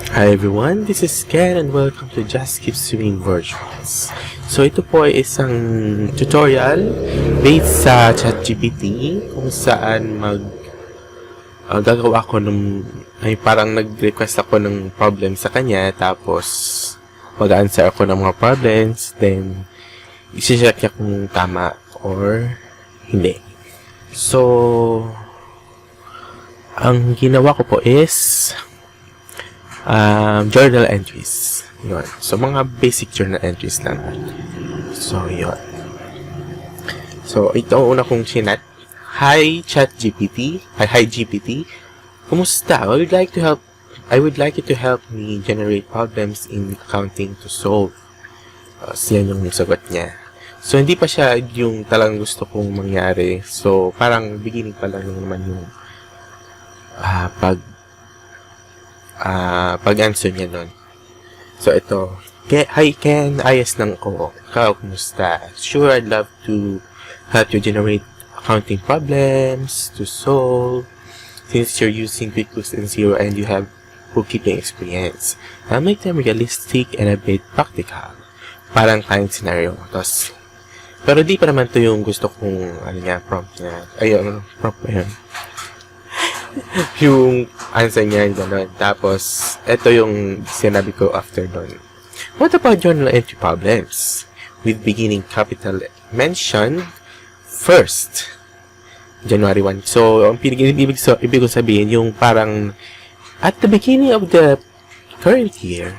Hi everyone, this is Ken and welcome to Just Keep Swimming Virtuals. So ito po ay isang tutorial based sa ChatGPT kung saan gagawa ko parang nag-request ako ng problem sa kanya, tapos mag-answer ako ng mga problems, then isi-check niya kung tama or hindi. So ang ginawa ko po is journal entries. Yun. So, mga basic journal entries lang. So, yun. So, ito ang una kong chinat. Hi, ChatGPT. Hi, GPT. Kumusta? I would like you to help me generate problems in accounting to solve. Siyan yung sagot niya. So, hindi pa siya yung talagang gusto kong mangyari. So, parang beginning pa lang naman yung pag-answer niya nun. So, ito. Hi, Ken. Ayos lang ko. Ikaw, kumusta? Sure, I'd love to help you generate accounting problems to solve since you're using QuickBooks and Xero and you have bookkeeping experience. I'll make them realistic and a bit practical. Parang client scenario. Pero di pa naman to yung gusto kong prompt niya. Prompt na yun. Yung answer niya, gano'n. Tapos, ito yung sinabi ko after doon. What about journal entry problems? With beginning capital mentioned first, January 1. So, ang ibig ko sabihin, yung parang at the beginning of the current year,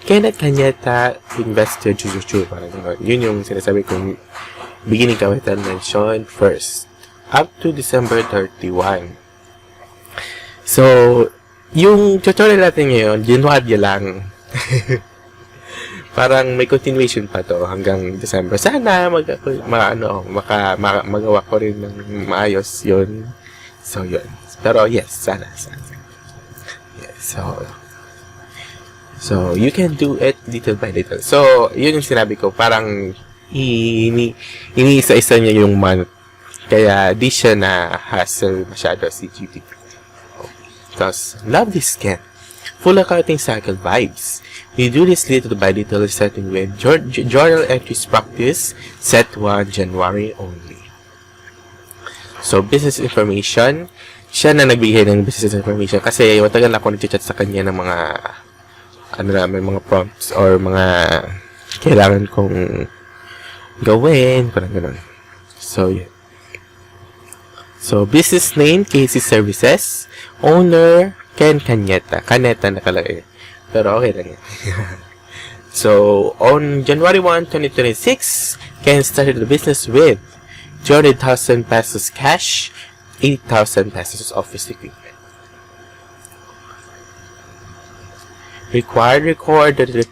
Kenneth Cañeta investor parang gano'n. Yun yung sinasabi kong beginning capital mentioned first. Up to December 31. So, yung tutorial natin ngayon, January lang. Parang may continuation pa to hanggang December. Sana magawa ko rin ng maayos yun. So, yun. Pero yes, sana. Yes, so, you can do it little by little. So, yun yung sinabi ko. Parang iniisa-isa niya yung month. Kaya di siya na hassle masyado si GPT. Love this Ken. Full accounting cycle vibes. You do this little by little, starting with journal entries practice, set 1, January only. So, business information. Siya na nagbigay ng business information kasi matagal na ako nag-chat sa kanya ng mga may mga prompts or mga kailangan kong gawin, parang gano'n. So, yeah. So, business name, KC Services. Owner, Ken Cañeta. Cañeta nakalagay. Pero okay lang yan. So, on January 1, 2026, Ken started the business with 200,000 pesos cash, 80,000 pesos office equipment. Record the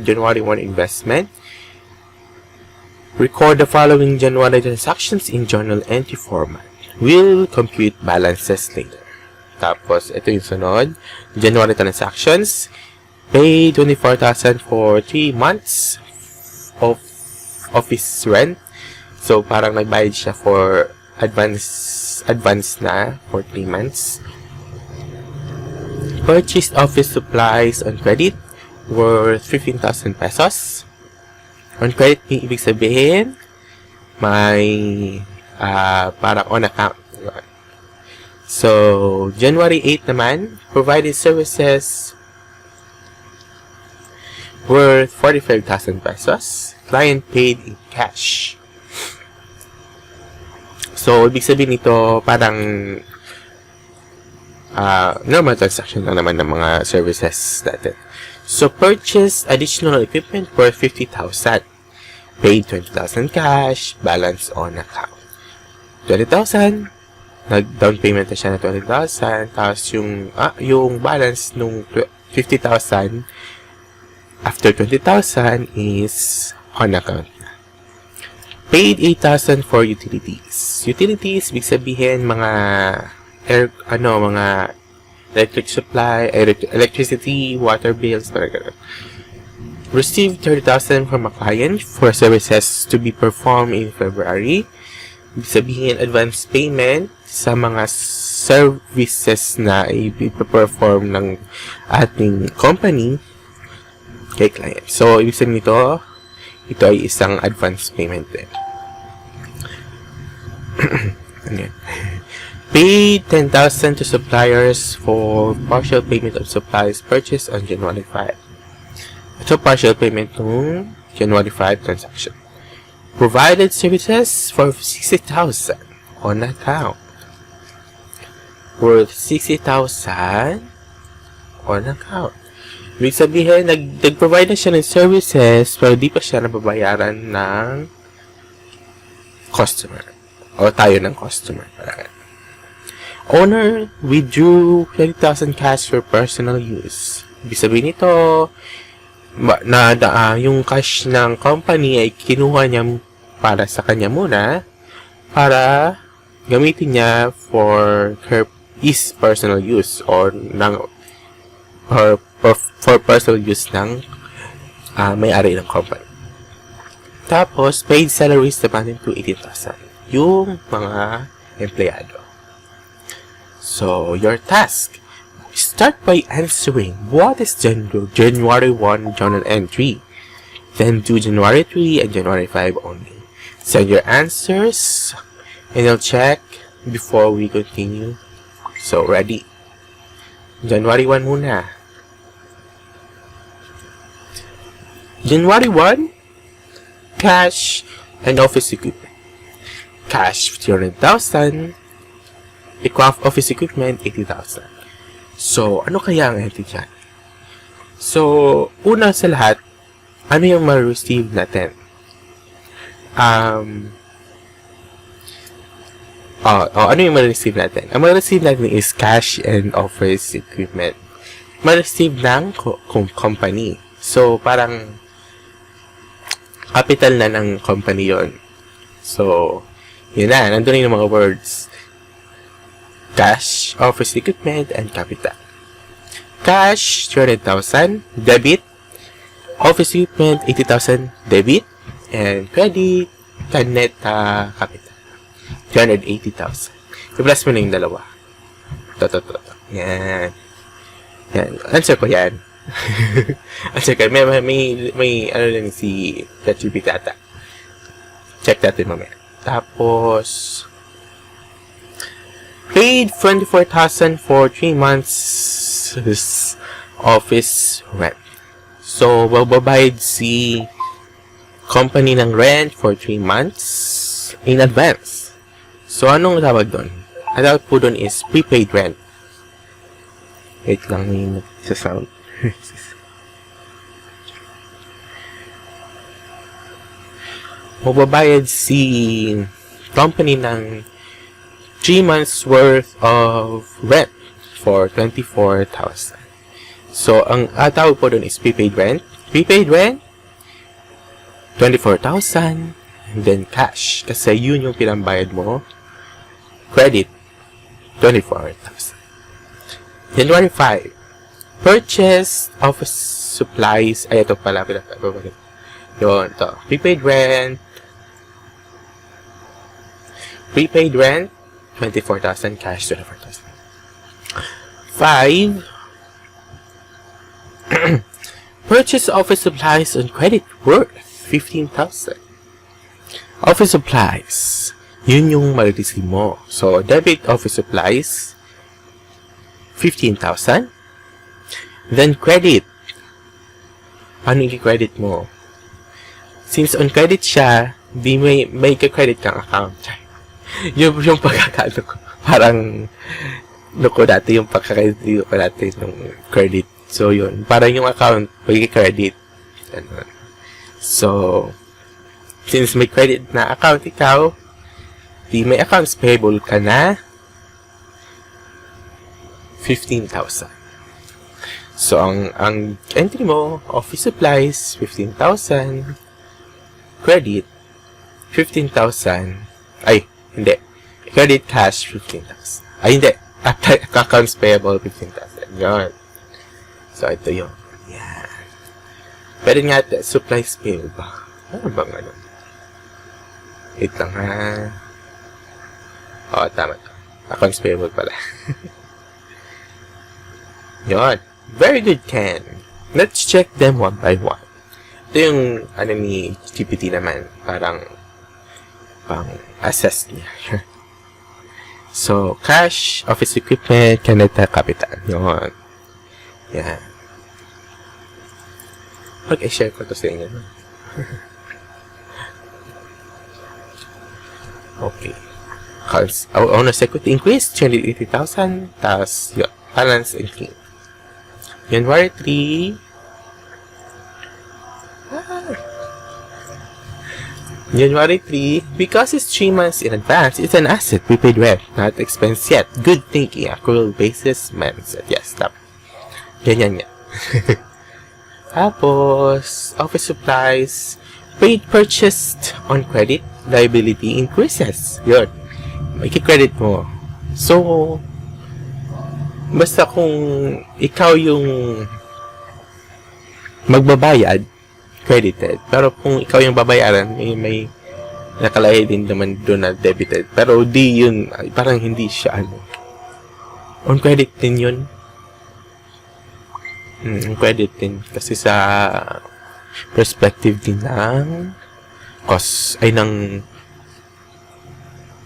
January 1 investment. Record the following January transactions in journal entry format. We'll compute balances later. Tapos, ito yung sunod. January transactions. Pay 24,000 for 3 months of office rent. So, parang nagbayad siya for advance na for 3 months. Purchased office supplies on credit worth 15,000 pesos. On credit, ibig sabihin, may parang on account. So, January 8 naman, provided services worth 45,000 pesos. Client paid in cash. So, ibig sabihin nito, parang normal transaction lang naman ng mga services natin. So, purchase additional equipment worth 50,000. Paid 20,000 cash, balance on account. 20,000. Nag-down payment na siya na 20,000. Tapos yung balance nung 50,000 after 20,000 is on account na. Paid 8,000 for utilities. Utilities, big sabihin mga electric supply, electricity, water bills, parang. Received 30,000 from a client for services to be performed in February. Ibig sabihin, advance payment sa mga services na i-perform ng ating company kay client. So, ibig sabihin nito, ito ay isang advance payment din. Again. Pay 10,000 to suppliers for partial payment of supplies purchased on January 5. Ito partial payment ng January 5 transaction. Provided services for 60,000 on account. Worth 60,000 on account. Ibig sabihin, nag-provide na siya ng services pero di pa siya nababayaran ng customer. O tayo ng customer. Owner withdrew 20,000 cash for personal use. Ibig sabihin nito, yung cash ng company ay kinuha niya para sa kanya muna para gamitin niya for his personal use or for personal use ng may-ari ng company. Tapos, paid salaries amounting to 18,000. Yung mga empleyado. So, your task. Start by answering what is January 1 journal entry. Then do January 3 and January 5 only. Send your answers and I'll check before we continue. So, ready. January 1 muna. January 1, cash and office equipment. Cash, 300,000. Office equipment, 80,000. So, ano kaya ang entry dyan? So, una sa lahat, ano yung ma-receive natin? Ano yung ma-receive natin? Ang ma-receive natin is cash and office equipment. Ma-receive ng company. So, parang capital na ng company yon. So, yun na. Nandun yung mga words. Cash, office equipment, and capital. Cash, 300,000. Debit. Office equipment, 80,000. Debit. And credit, net capital. 380,000. I-plus mo na yung dalawa. Ito. Yan. Answer ko yan. Answer ko. May ano lang si ChatGPT ata. Check natin mamaya. Tapos, paid 24,000 for 3 months office rent. So, babayad si company ng rent for 3 months in advance. So, anong tawag doon? Ang tawag po doon is prepaid rent. Wait lang, may nagsasound. Mababayad si company ng 3 months worth of rent for 24,000. So, ang tawag po doon is prepaid rent. Prepaid rent, 24,000. And then cash. Kasi yun yung pinambayad mo. Credit, 24,000. January 5. Purchase office supplies. Ay, ito pala. Yun, ito. Prepaid rent. Prepaid rent, 24,000. Cash, 24,000. 5. Purchase office supplies on credit worth 15,000. Office supplies. Yun yung ma-receive mo. So, debit office supplies, 15,000. Then, credit. Ano yung credit mo? Since on credit siya, di may ka-credit kang account. yung pagkakano ko. Parang, ko dati yung pagkakredit ko dati ng credit. So, yun. Parang yung account, may credit. So, since may credit na account ikaw, di may accounts payable ka na 15,000. So, ang entry mo, office supplies, 15,000. Credit, 15,000. Ay, hindi. Credit cash, 15,000. Ay, hindi. Accounts payable, 15,000. Yun. So, ito yun. Yan. Pero nga, supplies payable ba? Ano bang ano? Wait lang ha. Oo, tama to. Accounts payable pala. Yun. Very good, Ken. Let's check them one by one. Ito yung, ni GPT naman. Parang, assess niya. So, cash, office equipment, Canada Capital. Yun. Yan. I-share ko to sa inyo. Okay. Owner's equity increase, 280,000. Tapos, yun. Balance and clean. January 3. January 3, because it's 3 months in advance, it's an asset. We paid rent, not expense yet. Good thinking. Accrual basis, mindset. Yes, stop. Ganyan yan. Tapos, office supplies, paid purchased on credit, liability increases. Yun. Iki-credit mo. So, basta kung ikaw yung magbabayad, credited. Pero kung ikaw yung babayaran, may nakalagay din naman doon na debited. Pero di yun, parang hindi siya on credit din yun. On credit din. Kasi sa perspective din ng ng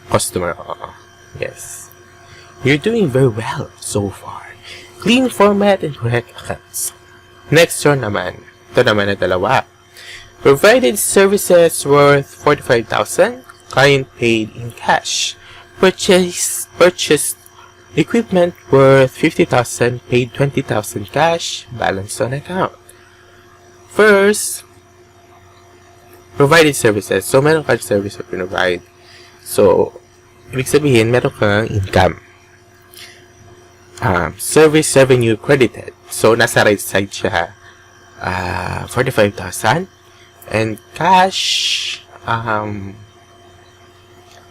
customer. Yes. You're doing very well so far. Clean format and correct accounts. Next one naman. Ito naman na dalawa. Provided services worth 45,000. Client paid in cash. Purchased equipment worth 50,000. Paid 20,000 cash. Balance on account. First, provided services. So, meron kang service na provide. So, ibig sabihin, meron kang income. Service revenue credited. So, nasa right side siya. 45,000. And cash,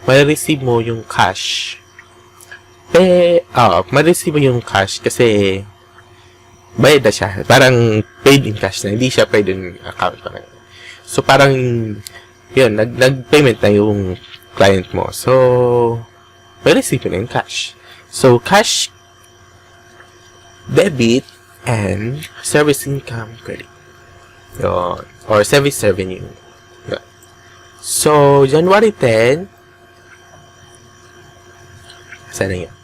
ma-receive mo yung cash. Ma-receive mo yung cash kasi bayad na siya. Parang paid in cash na. Hindi siya paid in account. So, parang yun, nag-payment na yung client mo. So, ma-receive mo na yung cash. So, cash debit and service income credit. Yun. Or service revenue. Yun. So, January 10, sana yun?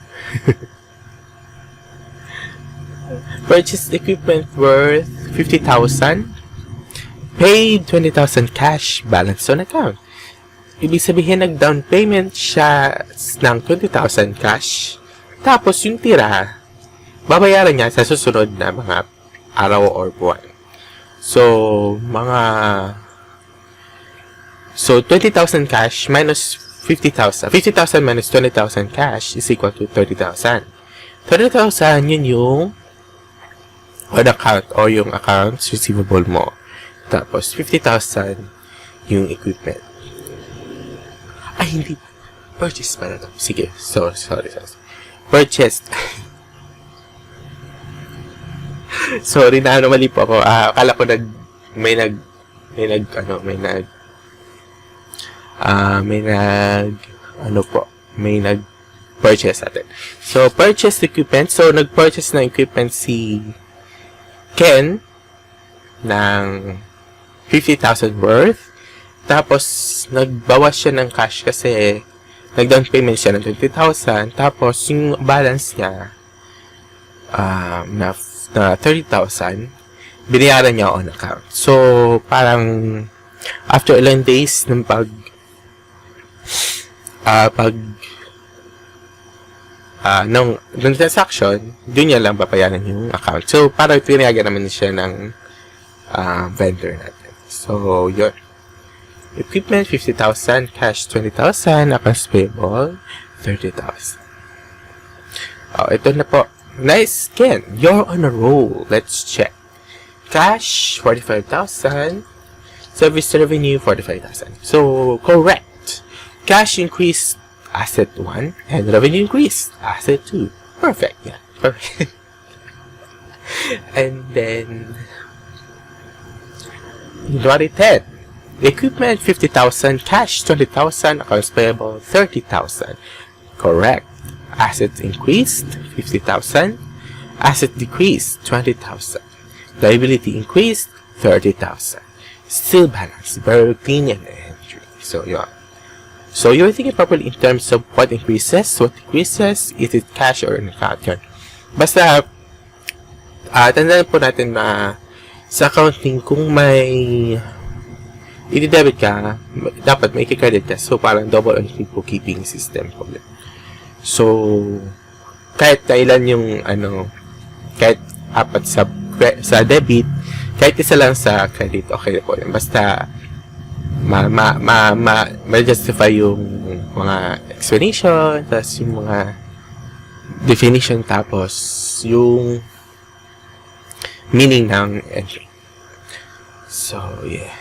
Purchased equipment worth 50,000. Paid 20,000 cash. Balance on account. Ibig sabihin, nag-down payment siya ng 20,000 cash. Tapos, yung tira, babayaran niya sa susunod na mga araw or buwan. So, 20,000 cash minus 50,000. 50,000 minus 20,000 cash is equal to 30,000. 30,000, yun yung on account o yung accounts receivable mo. Tapos, 50,000 yung equipment. Ay, hindi. Purchase pala to. Sige. Sorry. Purchased. Sorry na, mali po ako. Akala ko may nag-purchase natin. So, purchased equipment. So, nag-purchase ng equipment si Ken ng 50,000 worth. Tapos, nagbawas siya ng cash kasi nag-down payment siya ng 20,000. Tapos, yung balance niya na 30,000, binayaran niya on account. So, parang after ilang days ng nung transaction, doon niya lang papayaran yung account. So, parang tinayagan naman siya ng vendor natin. So, yun. Equipment, 50,000. Cash, 20,000. Accounts payable, 30,000. Ito na po. Nice, Ken. You're on a roll. Let's check. Cash, 45,000. Service revenue, 45,000. So, correct. Cash increased, asset 1. And revenue increased, asset 2. Perfect. Yeah, perfect. And then, January 10. Equipment, 50,000. Cash, 20,000. Accounts payable, 30,000. Correct. Assets increased, 50,000. Asset decreased, 20,000. Liability increased, 30,000. Still balanced, very clean and entry. So, yun. So, you're thinking properly in terms of what increases, what decreases, is it cash or an account yun. Basta, tandaan po natin na sa accounting, kung may i-debit ka, dapat may i-credit ka. So, parang double entry bookkeeping system po. So, kahit kailan yung, kahit apat sa debit, kahit isa lang sa credit, okay po yun. Basta, ma-justify yung mga explanation, tapos yung mga definition, tapos yung meaning ng entry. So, yeah.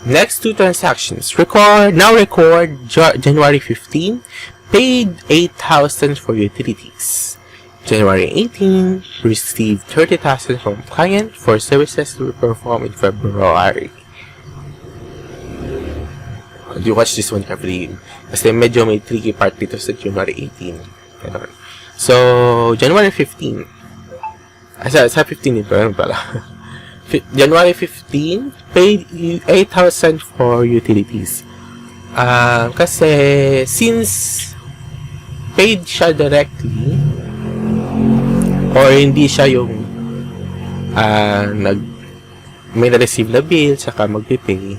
Next two transactions. Now record January 15, paid 8,000 for utilities. January 18, received 30,000 from client for services to be performed in February. You watch this one carefully. Kasi medyo may tricky part dito sa January 18. Ganun. So, January 15. Sa 15 ito, pala. January 15, paid 8,000 for utilities. Kasi, since paid siya directly, or hindi siya yung may na-receive na bill, saka mag-pay,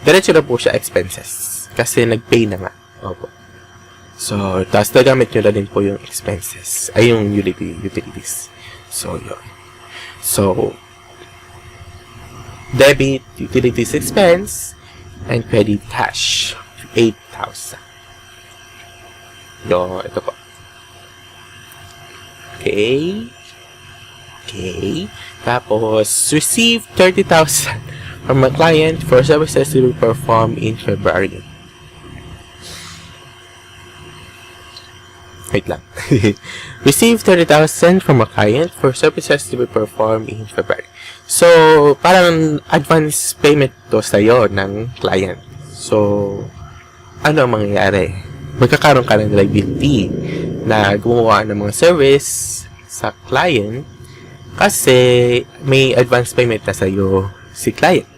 diretso na po siya expenses. Kasi nag-pay na nga. Opo. So, tapos nagamit nyo na din po yung expenses. Ay, yung utilities. So, yun. So, debit, utilities expense, and credit cash, 8,000. Ito po. Okay. Tapos, receive 30,000 from a client for services to be performed in February. Wait lang. Receive 30,000 from a client for services to be performed in February. So, parang advance payment to sa'yo ng client. So, ano ang mangyayari? Magkakaroon ka ng liability na gumawa ng mga service sa client kasi may advance payment na sa'yo si client.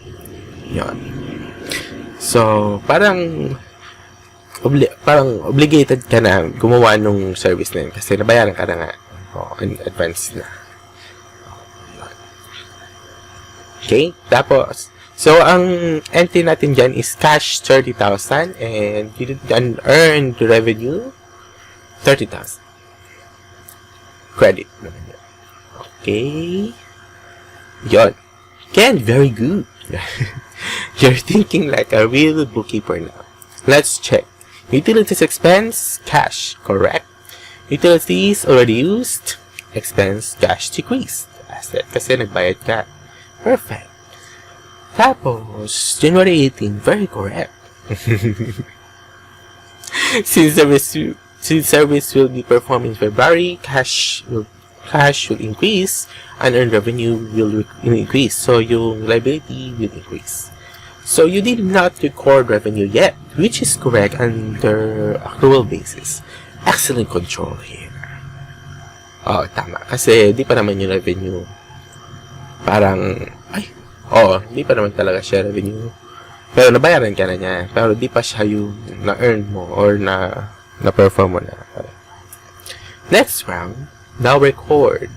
Yun. So, parang obligated ka na gumawa ng service na yun kasi nabayaran ka na nga in advance na. Okay? Tapos, so, ang entry natin dyan is cash 30,000 and you didn't earn the revenue 30,000. Credit naman yun. Okay? Yun. Ken, very good. You're thinking like a real bookkeeper now. Let's check. Utilities expense, cash, correct. Utilities already used, expense, cash decreased. Asset, kasi nagbayad ka. Perfect. Tapos, January 18, very correct. Since service will be performed in February, cash will increase, unearned revenue will increase. So, yung liability will increase. So, you did not record revenue yet, which is correct under accrual basis. Excellent control here. Oh, tama. Kasi, di pa naman yung revenue. Parang, di pa naman talaga siya revenue. Pero, nabayaran ka na niya. Pero, di pa siya yung na-earn mo or na-perform mo na. Next round, now record.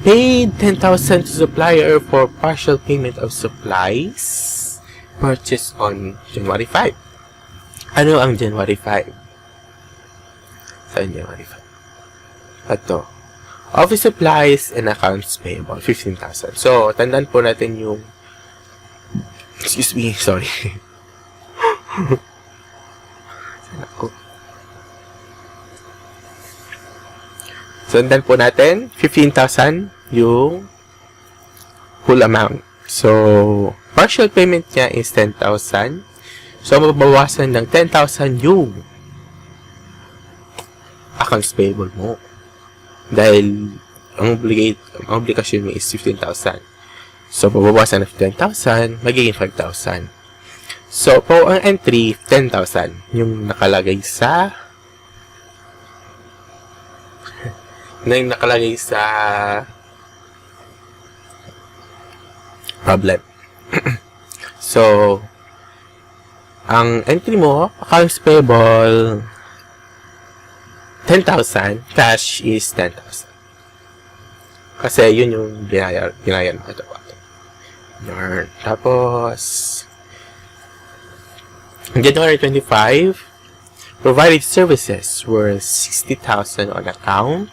Paid 10,000 to supplier for partial payment of supplies purchased on January 5. Ano ang January 5? Saan January 5? Ito. Office supplies and accounts payable, 15,000. So, tandaan po natin yung excuse me, sorry. So, tandaan po natin, 15,000 yung full amount. So, partial payment niya is 10,000. So, mababawasan ng 10,000 yung accounts payable mo. Dahil, ang obligasyon mo is 15,000. So, mababawasan ng 10,000, magiging 5,000. So, po ang entry, 10,000. Yung nakalagay sa na yung nakalagay sa problem. So, ang entry mo, accounts payable, 10,000, cash is 10,000. Kasi yun yung binayan mo. Ito. Yarn. Tapos, January 25, provided services were 60,000 on account.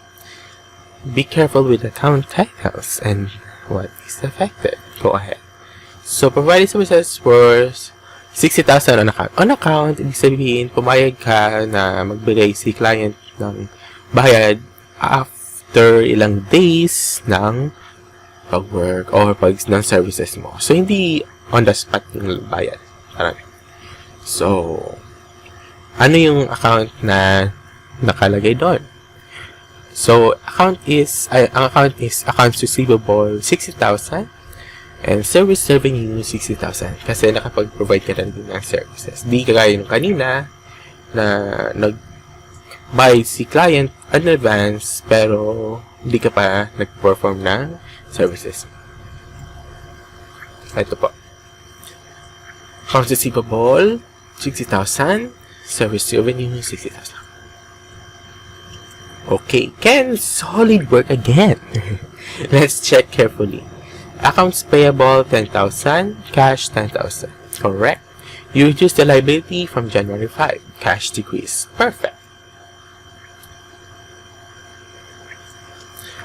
Be careful with account titles and what is affected. Go ahead. So, provided services were 60,000 on account. On account, ibig sabihin, pumayag ka na magbigay si client ng bayad after ilang days ng pag-work or ng services mo. So, hindi on the spot yung bayad. Parang. So, ano yung account na nakalagay doon? So, ang account is accounts receivable 60,000 and service revenue 60,000 kasi nakapag-provide ka na din ng services. Di kagaya nung kanina na nag-buy si client in advance pero hindi ka pa nag-perform ng services. Ito po. Accounts receivable 60,000, service revenue 60,000. Okay, can solid work again? Let's check carefully. Accounts payable 10,000, cash 10,000. Correct. You reduce the liability from January 5. Cash decrease. Perfect.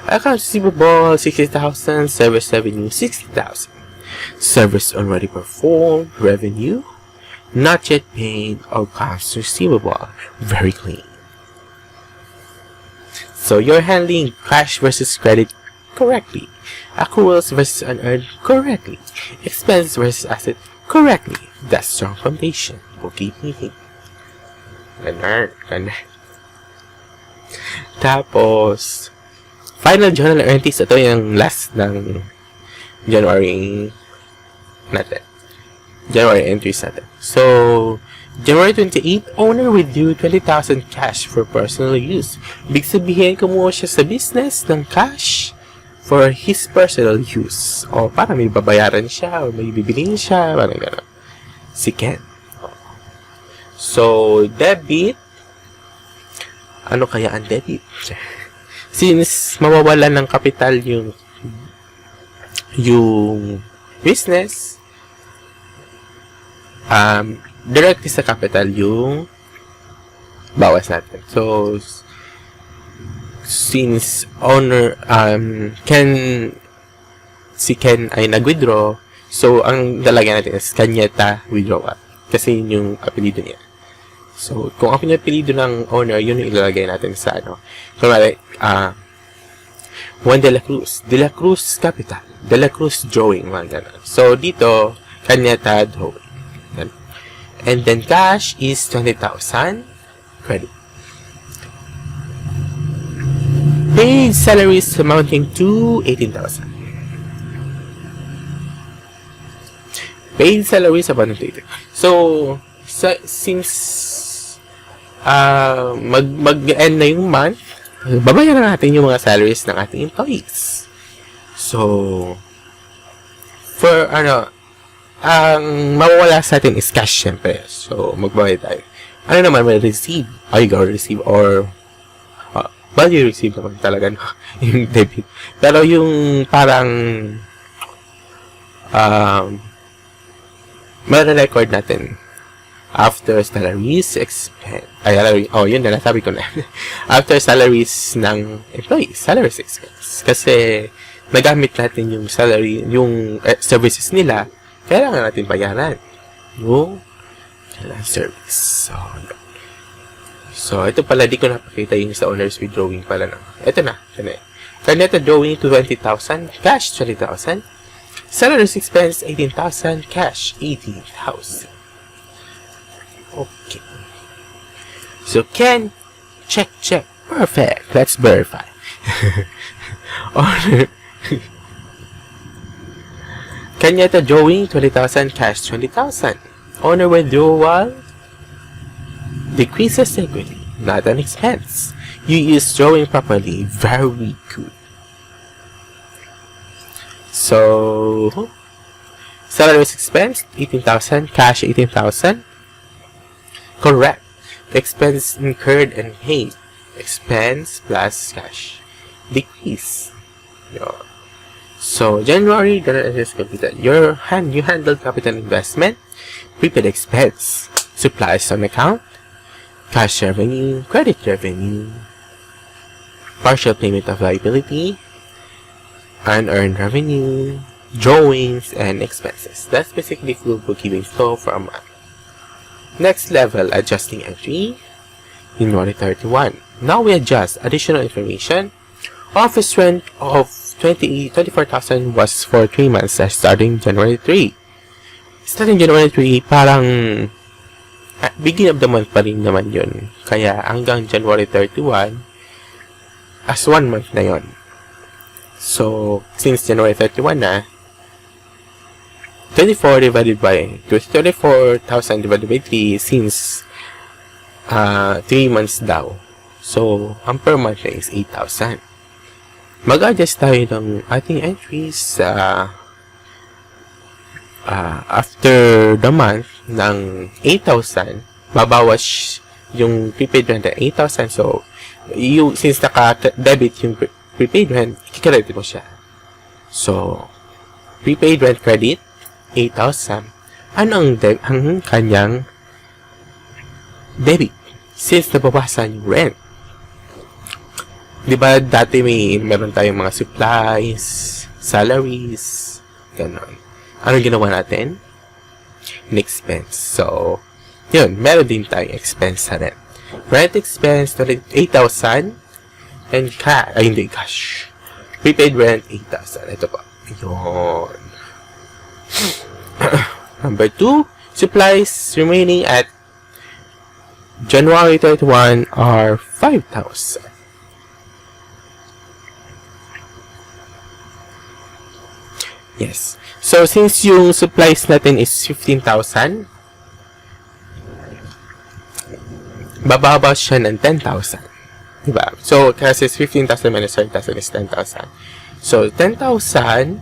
Accounts receivable 60,000, service revenue 60,000. Service already performed, revenue not yet paid, or accounts receivable very clean. So you're handling cash versus credit correctly, accruals versus unearned correctly, expense versus asset correctly. That's strong foundation. Bookkeeping. Ganun. Tapos, final journal entries. Ito yung last ng January natin. January entries natin. So, January 28, owner withdrew 20,000 cash for personal use. Ibig sabihin, kumuha siya sa business ng cash for his personal use. O, para may babayaran siya, o may bibiliin siya, parang gano'n. Si Ken. So, debit. Ano kaya ang debit? Since mawawalan ng kapital yung business, directly sa capital yung bawas natin. So, since owner, si Ken ay nag-withdraw, so, ang lalagyan natin is Kanyeta withdrawal. Kasi yun yung apelido niya. So, kung ang pinapilido ng owner, yun yung ilalagay natin sa ano. Kumari, Juan de la Cruz. De la Cruz Capital. De la Cruz Drawing. Mga ganun. So, dito, Kanyeta Drawing. And then, cash is 20,000. Credit. Paid salaries amounting to 18,000. Paid salaries amounting to 18,000. So, since mag-end na yung month, babayaran natin yung mga salaries ng ating employees. So, for ang mawawala sa atin is cash, syempre. So, magbayad tayo. Ano naman may receive? Are you gonna receive or value receive naman talaga, no? Yung debit. Pero yung parang may-record natin after salaries expense. Yun na, nasabi ko na. After salaries ng employees, salaries expense. Kasi nagamit natin yung salary, yung services nila, kailangan natin bayaran yung service. So, ito pala, di ko napakita yung sa owner's withdrawing pala na. Ito na. Kanyeta drawing to 20,000, cash 20,000. Salaries expense 18,000, cash 18,000. Okay. So, Ken, check. Perfect. Let's verify. Owner. Kanyeta drawing 20,000, cash 20,000. Owner withdrawal decreases equity, not an expense. You use drawing properly. Very good. So, salaries expense, 18,000. Cash, 18,000. Correct. The expense incurred and paid. Expense plus cash. Decrease. Yeah. So, January, the is completed. You handled capital investment, prepaid expense, supplies on account, cash revenue, credit revenue, partial payment of liability, unearned revenue, drawings, and expenses. That's basically full bookkeeping flow for a month. Next level, adjusting entry, January 31. Now we adjust additional information. Office rent of 24,000 was for 3 months starting January 3. Starting January 3, parang beginning of the month pa rin naman yun. Kaya hanggang January 31, as 1 month na yun. So, since January 31 na, 24,000 divided by 3 since 3 months daw. So, ang per month na is 8,000. Mag-adjust tayo ng ating entries after the month ng 8,000. Babawas yung prepaid rent na 8,000. So, since naka-debit yung prepaid rent, kikredit mo siya. So, prepaid rent credit, 8,000. Ano ang kanyang debit? Since nababasan yung rent. Diba dati meron tayong mga supplies, salaries, ganon. Ano ginawa natin? An expense. So, yun, meron din tayong expense sa rent. Rent expense, 8,000. And hindi cash. Prepaid rent, 8,000. Ito pa. Yun. Number 2, supplies remaining at January 31 are 5,000. Yes. So, since yung supplies natin is 15,000, bababa siya ng 10,000. Diba? So, kasi 15,000 minus 5,000 is 10,000. So, 10,000,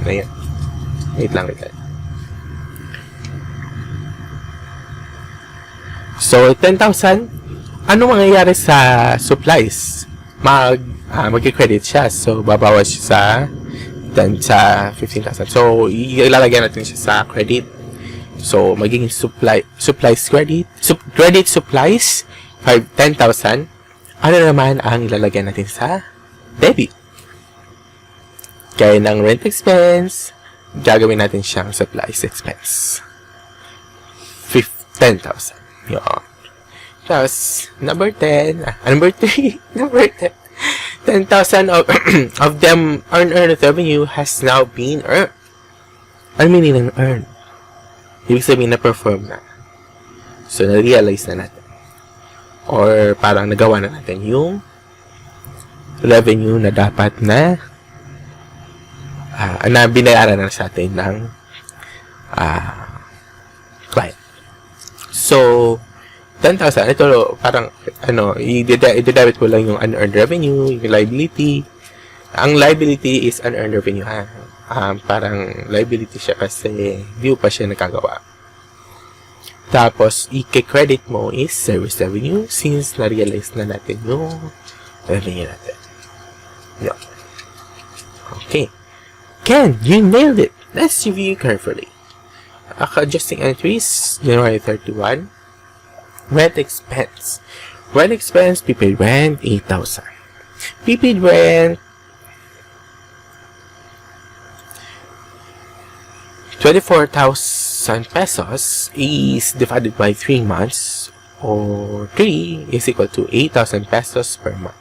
ayan. Wait lang. So, 10,000, ano mangyayari sa supplies? Mag-credit siya. So, babawas siya sa 15,000. So, ilalagyan natin siya sa credit. So, magiging supplies credit. Credit supplies, 10,000. Ano naman ang ilalagyan natin sa debit? Kaya ng rent expense, gagawin natin siyang supplies expense. 10,000. Yun. Tapos, number 10, number 3, number 10. 10,000 of them unearned revenue has now been earned. Ano meaning ng earned? Ibig sabihin na perform na. So, na-realize na natin. Or parang nagawa na natin yung revenue na dapat na binayaran na sa atin ng client. So, 10,000, ito parang i-debit mo lang yung unearned revenue, yung liability. Ang liability is unearned revenue, ha? Parang liability siya kasi di pa siya nakagawa. Tapos, i-credit mo is service revenue since na-realize na natin yung revenue natin. Yeah. Okay. Ken, you nailed it. Let's review carefully. Adjusting entries, January 31. Rent expense. Rent expense, prepaid rent, 8,000. Prepaid rent, 24,000 pesos is divided by 3 months, or 3 is equal to 8,000 pesos per month.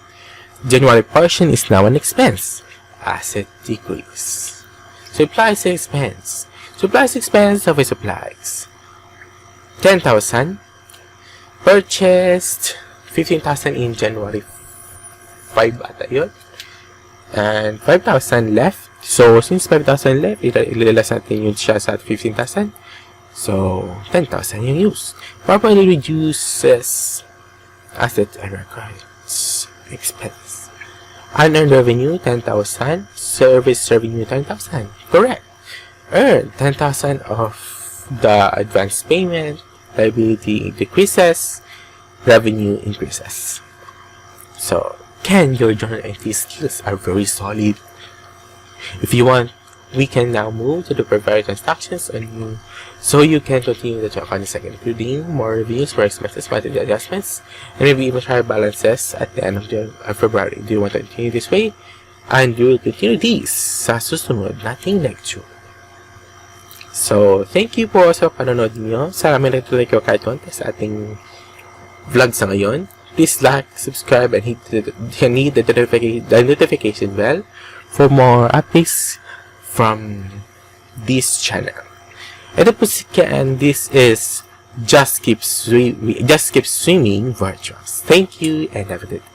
January portion is now an expense. Asset decrease. Supplies expense. Supplies expense of supplies. 10,000. Purchased 15,000 in January 5 ata yun. And 5,000 left. So, since 5,000 left, ilalas natin yun siya sa 15,000. So, 10,000 yung use. Properly reduces assets and records expense. Unearned revenue, 10,000. Service revenue, 10,000. Correct. Earn 10,000 of the advance payment. Liability decreases. Revenue increases. So, Ken, your journal entry skills are very solid. If you want, we can now move to the prepared transactions on you, so you can continue the check on the second, including more reviews, more expenses, monthly adjustments, and maybe even higher balances at the end of February. Do you want to continue this way? And you will continue these sa susunod nating lecture. So, thank you po sa panonood niyo. Sana may natutunan kayo kahit konti sa ating vlog sa ngayon. Please like, subscribe, and hit the notification bell for more updates from this channel. Ito po si Ken, this is Just Keep Swimming Virtuals. Thank you and have a good day.